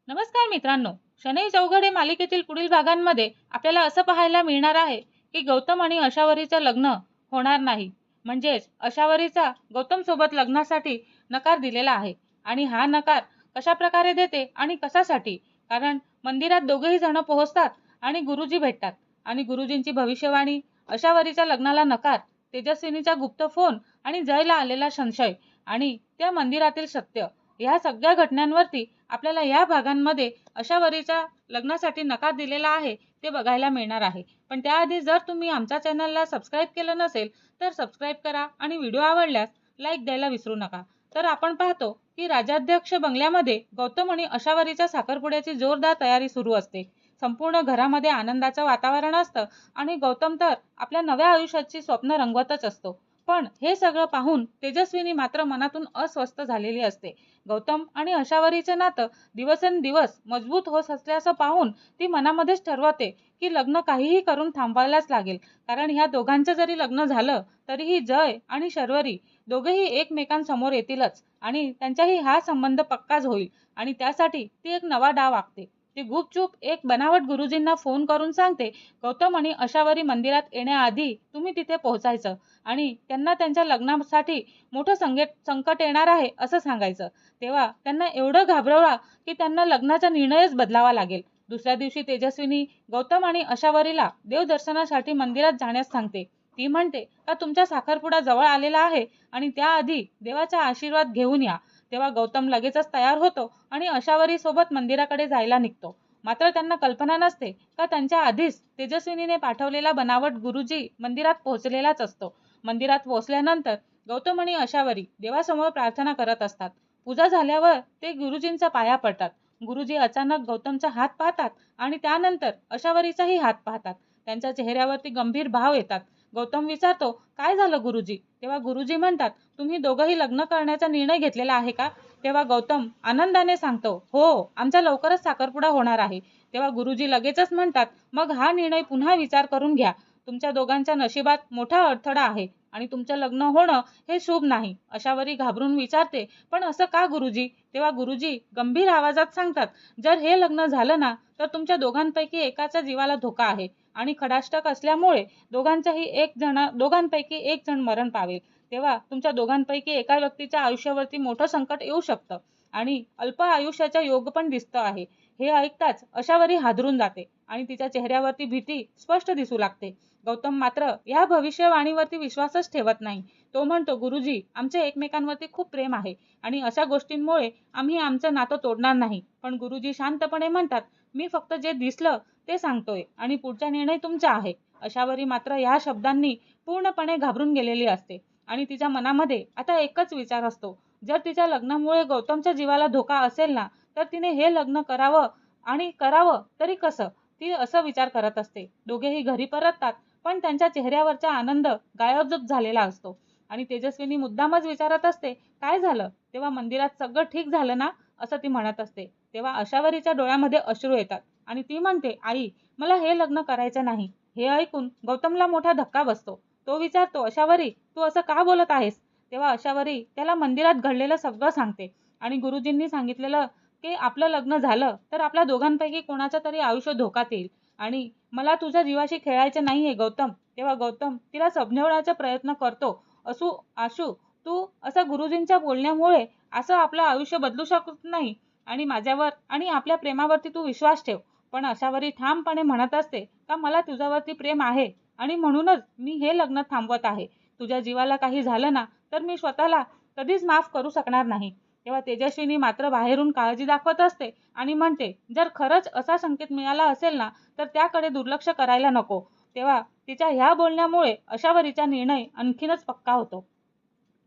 नमस्कार मित्रांनो. शनई चौघडे मालिकेतील पुढील भागांमध्ये आपल्याला असं पाहायला मिळणार आहे की गौतम आणि अशावरीचं लग्न होणार नाही. म्हणजेच अशावरीचा गौतम सोबत लग्नासाठी नकार दिलेला आहे. आणि हा नकार कशा प्रकारे देते आणि कशासाठी? कारण मंदिरात दोघेही जण पोहोचतात आणि गुरुजी भेटतात. आणि गुरुजींची भविष्यवाणी, अशावरीच्या लग्नाला नकार, तेजस्विनीचा गुप्त फोन आणि जयला आलेला संशय आणि त्या मंदिरातील सत्य, या सगळ्या घटनांवरती आपल्याला या भागांमध्ये अशावरीच्या लग्नासाठी नकार दिलेला आहे ते बघायला मिळणार आहे. पण त्याआधी जर तुम्ही आमच्या चॅनलला सबस्क्राईब केलं नसेल तर सबस्क्राईब करा आणि व्हिडिओ आवडल्यास लाईक द्यायला विसरू नका. तर आपण पाहतो की राजाध्यक्ष बंगल्यामध्ये गौतम आणि अशावरीच्या साखरपुड्याची जोरदार तयारी सुरू असते. संपूर्ण घरामध्ये आनंदाचं वातावरण असतं आणि गौतम तर आपल्या नव्या आयुष्याची स्वप्न रंगवतच असतो. पण हे सगळं पाहून तेजस्विनी मात्र मनातून अस्वस्थ झालेली असते. गौतम आणि अशावरीचे नातं दिवसेंदिवस मजबूत होत असल्याचं पाहून ती मनामध्येच ठरवते की लग्न काहीही करून थांबवायलाच लागेल. कारण ह्या दोघांचं जरी लग्न झालं तरीही जय आणि शर्वरी दोघेही एकमेकांसमोर येतीलच आणि त्यांचाही हा संबंध पक्काच होईल. आणि त्यासाठी ती एक नवा डाव आखते. ती गुपचूप एक बनावट गुरुजींना फोन करून सांगते, गौतम आणि अशावरी मंदिरात येण्याआधी तुम्ही तिथे पोहोचायचं आणि त्यांना त्यांच्या लग्नासाठी मोठं संकट येणार आहे असं सांगायचं. तेव्हा त्यांना एवढं घाबरवला की त्यांना लग्नाचा निर्णयच बदलावा लागेल. दुसऱ्या दिवशी तेजस्विनी गौतम आणि अशावरीला देवदर्शनासाठी मंदिरात जाण्यास सांगते. ती म्हणते का तुमचा साखरपुडा जवळ आलेला आहे आणि त्याआधी देवाचा आशीर्वाद घेऊन या. तेव्हा गौतम लगेचच तयार होतो आणि अशावरी सोबत मंदिराकडे जायला निघतो. मात्र त्यांना कल्पना नसते का त्यांच्या आधीच तेजस्विनीने पाठवलेला बनावट गुरुजी मंदिरात पोहोचलेलाच असतो. मंदिरात पोहोचल्यानंतर गौतम आणि अशावरी देवासमोर प्रार्थना करत असतात. पूजा झाल्यावर ते गुरुजींचा पाया पडतात. गुरुजी अचानक गौतमचा हात पाहतात आणि त्यानंतर अशावरीचाही हात पाहतात. त्यांच्या चेहऱ्यावरती गंभीर भाव येतात. गौतम विचारतो, काय झालं गुरुजी? तेव्हा गुरुजी म्हणतात, तुम्ही दोघंही लग्न करण्याचा निर्णय घेतलेला आहे का? तेव्हा गौतम आनंदाने सांगतो, हो, आमचा लवकरच साखरपुडा होणार आहे. तेव्हा गुरुजी लगेचच म्हणतात, मग हा निर्णय पुन्हा विचार करून घ्या. तुमच्या दोघांच्या नशिबात मोठा अडथळा आहे आणि तुमचं लग्न होणं हे शुभ नाही. अशावरी घाबरून विचारते, पण असं का गुरुजी? तेव्हा गुरुजी गंभीर आवाजात सांगतात, जर हे लग्न झालं ना तर तुमच्या दोघांपैकी एकाच्या जीवाला धोका आहे आणि खडाष्टक असल्यामुळे दोघांपैकी एक जण मरण पावेल. तेव्हा तुमच्या दोघांपैकी एका व्यक्तीच्या आयुष्यावरती मोठं संकट येऊ शकतं आणि अल्प आयुष्याचा योग पण दिसतो आहे. हे ऐकताच अशावरी हादरून जाते आणि तिच्या चेहऱ्यावरती भीती स्पष्ट दिसू लागते. गौतम मात्र या भविष्यवाणीवरती विश्वासच ठेवत नाही. तो म्हणतो, गुरुजी, आमचे एकमेकांवरती खूप प्रेम आहे आणि अशा गोष्टींमुळे आम्ही आमचं नातं तोडणार नाही. पण गुरुजी शांतपणे म्हणतात, मी फक्त जे दिसलं ते सांगतोय आणि पुढचा निर्णय तुमचा आहे. अशावरी मात्र या शब्दांनी पूर्णपणे घाबरून गेलेली असते आणि तिच्या मनामध्ये आता एकच विचार असतो, जर तिच्या लग्नामुळे गौतमच्या जीवाला धोका असेल ना तर तिने हे लग्न करावं आणि करावं तरी कसं, ती असं विचार करत असते. दोघेही घरी परततात पण त्यांच्या चेहऱ्यावरचा आनंद गायबच झालेला असतो आणि तेजस्विनी मुद्दामच विचारत असते, काय झालं? तेव्हा मंदिरात सगळं ठीक झालं ना असं ती म्हणत असते. तेव्हा अशावरीच्या डोळ्यामध्ये अश्रू येतात आणि ती म्हणते, आई, मला हे लग्न करायचं नाही. हे ऐकून गौतमला मोठा धक्का बसतो. तो विचारतो, अशावरी, तू असं का बोलत आहेस? तेव्हा अशावरी त्याला मंदिरात घडलेलं सगळं सांगते आणि गुरुजींनी सांगितलेलं की आपलं लग्न झालं तर आपल्या दोघांपैकी कोणाचं तरी आयुष्य धोक्यात येईल आणि मला तुझ्या जीवाशी खेळायचं नाहीये गौतम. तेव्हा गौतम तिला समजवण्याचा प्रयत्न करतो, आशू, तू असं गुरुजींच्या बोलण्यामुळे असं आपलं आयुष्य बदलू शकत नाही आणि माझ्यावर आणि आपल्या प्रेमावरती तू विश्वास ठेव. पण अशावरी ठामपणे म्हणत असते का मला तुझ्यावरती प्रेम आहे आणि म्हणूनच मी हे लग्न थांबवत आहे. तुझ्या जीवाला काही झालं ना तर मी स्वतःला कधीच माफ करू शकणार नाही. तेव्हा तेजस्विनी मात्र बाहेरून काळजी दाखवत असते आणि म्हणते, जर खरंच असा संकेत मिळाला असेल ना तर त्याकडे दुर्लक्ष करायला नको. तेव्हा तिच्या ह्या बोलण्यामुळे अशावरीचा निर्णय आणखीनच पक्का होतो.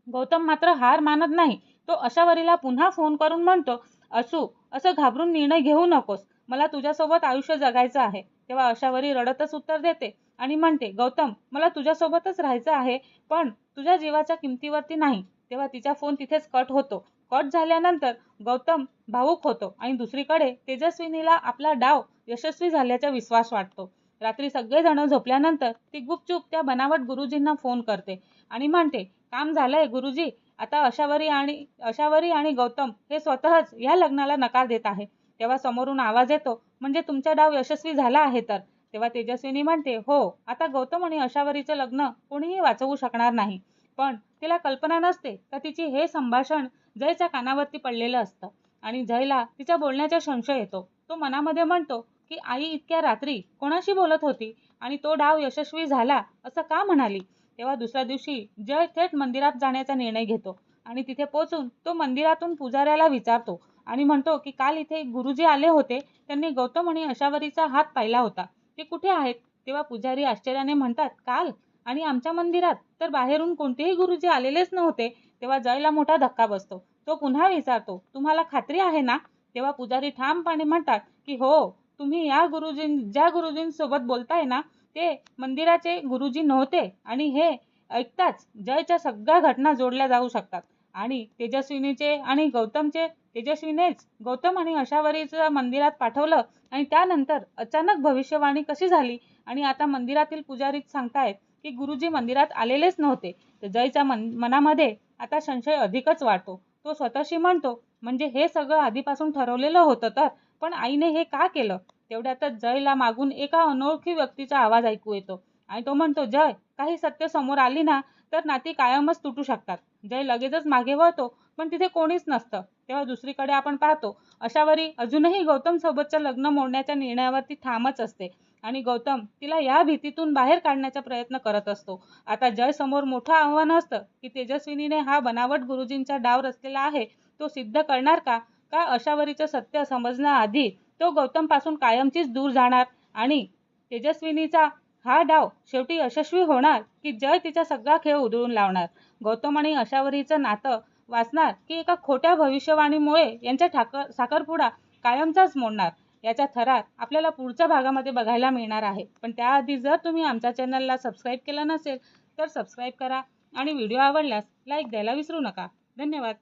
गौतम मात्र हार मानत नाही. तो अशावरीला पुन्हा फोन करून म्हणतो, असू, असं घाबरून निर्णय घेऊ नकोस. मला तुझ्यासोबत आयुष्य जगायचं आहे. तेव्हा अशावरी रडतच उत्तर देते आणि म्हणते, गौतम, मला तुझ्यासोबतच राहायचं आहे पण तुझ्या जीवाच्या किमतीवरती नाही. तेव्हा तिचा फोन तिथेच कट होतो. कट झाल्यानंतर गौतम भावुक होतो आणि दुसरीकडे तेजस्विनीला आपला डाव यशस्वी झाल्याचा विश्वास वाटतो. रात्री सगळेजण झोपल्यानंतर ती गुपचूप त्या बनावट गुरुजींना फोन करते आणि म्हणते, काम झालंय गुरुजी. आता अशावरी आणि गौतम हे स्वतःच या लग्नाला नकार देत आहे. तेव्हा समोरून आवाज येतो, म्हणजे तुमचा डाव यशस्वी झाला आहे तर. तेव्हा तेजस्विनी म्हणते, हो, आता गौतम आणि अशावरीचं लग्न कोणीही वाचवू शकणार नाही. पण तिला कल्पना नसते का तिची हे संभाषण जयच्या कानावरती पडलेलं असतं आणि जयला तिच्या बोलण्याचा संशय येतो. तो मनामध्ये म्हणतो की आई इतक्या रात्री कोणाशी बोलत होती आणि तो डाव यशस्वी झाला असं का म्हणाली. तेव्हा दुसऱ्या दिवशी जय थेट मंदिरात जाण्याचा निर्णय घेतो आणि तिथे पोहोचून तो मंदिरातून पुजाऱ्याला विचारतो आणि म्हणतो की काल इथे गुरुजी आले होते, त्यांनी गौतम आणि अशावरीचा हात पाहिला होता, ते कुठे आहेत. तेव्हा पुजारी आश्चर्याने म्हणतात, काल आणि आमच्या मंदिरात तर बाहेरून कोणतेही गुरुजी आलेलेच नव्हते. तेव्हा जयला मोठा धक्का बसतो. तो पुन्हा विचारतो, तुम्हाला खात्री आहे ना. तेव्हा पुजारी ठामपणे म्हणतात की हो, तुम्ही ज्या गुरुजींसोबत बोलताय ना, ते मंदिराचे गुरुजी नव्हते. आणि हे ऐकताच जयच्या सगळ्या घटना जोडल्या जाऊ शकतात आणि तेजस्वीनेच गौतम आणि अशावरीचं मंदिरात पाठवलं आणि त्यानंतर अचानक भविष्यवाणी कशी झाली आणि आता मंदिरातील पुजारीच सांगतायत की गुरुजी मंदिरात आलेलेच नव्हते. तर जयच्या मनामध्ये आता संशय अधिकच वाढतो. तो स्वतःशी म्हणतो, म्हणजे हे सगळं आधीपासून ठरवलेलं होतं तर, पण आईने हे का केलं. तेवढ्यातच जयला मागून एका अनोळखी व्यक्तीचा आवाज ऐकू येतो आणि तो म्हणतो, जय, काही सत्य समोर आली ना तर नाती कायमच तुटू शकतात. जय लगेचच मागे वळतो, पण तिथे कोणीच नसतं. तेव्हा दुसरीकडे आपण पाहतो, अशावरी अजूनही गौतम सोबतचं लग्न मोडण्याच्या निर्णयावरती ठामच असते आणि गौतम तिला या भीतीतून बाहेर काढण्याचा प्रयत्न करत असतो. आता जय समोर मोठं आव्हान असतं की तेजस्विनीने हा बनावट गुरुजींचा डाव रचलेला आहे, तो सिद्ध करणार का अशावरीचं सत्य समजण्याआधी तो गौतम पासून कायमचीच दूर जाणार आणि तेजस्विनीचा हा डाव शेवटी यशस्वी होणार की जय तिचा सगळा खेळ उधळून लावणार. गौतम आणि अशावरीचं नातं वाचणार की एका खोट्या भविष्यवाणीमुळे यांचा साखरपुडा कायमचाच मोडणार. याचा थरार आपल्याला पुढच्या भागामध्ये बघायला मिळणार आहे. पण त्याआधी जर तुम्ही आमच्या चॅनलला सबस्क्राईब केलं नसेल तर सबस्क्राईब करा आणि व्हिडिओ आवडल्यास लाईक द्यायला विसरू नका. धन्यवाद.